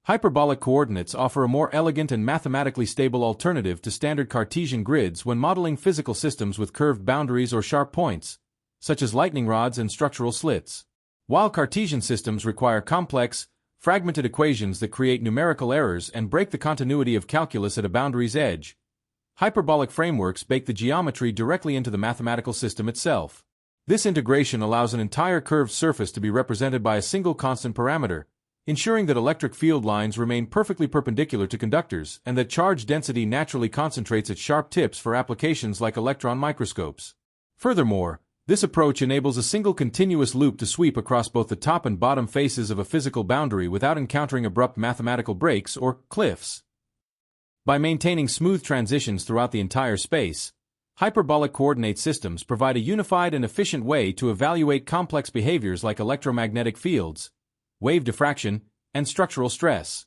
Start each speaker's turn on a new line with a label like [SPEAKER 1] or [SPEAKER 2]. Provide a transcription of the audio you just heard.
[SPEAKER 1] Hyperbolic coordinates offer a more elegant and mathematically stable alternative to standard Cartesian grids when modeling physical systems with curved boundaries or sharp points, such as lightning rods and structural slits. While Cartesian systems require complex, fragmented equations that create numerical errors and break the continuity of calculus at a boundary's edge, hyperbolic frameworks bake the geometry directly into the mathematical system itself. This integration allows an entire curved surface to be represented by a single constant parameter, ensuring that electric field lines remain perfectly perpendicular to conductors and that charge density naturally concentrates at sharp tips for applications like electron microscopes. Furthermore, this approach enables a single continuous loop to sweep across both the top and bottom faces of a physical boundary without encountering abrupt mathematical breaks or cliffs. By maintaining smooth transitions throughout the entire space, hyperbolic coordinate systems provide a unified and efficient way to evaluate complex behaviors like electromagnetic fields, wave diffraction, and structural stress.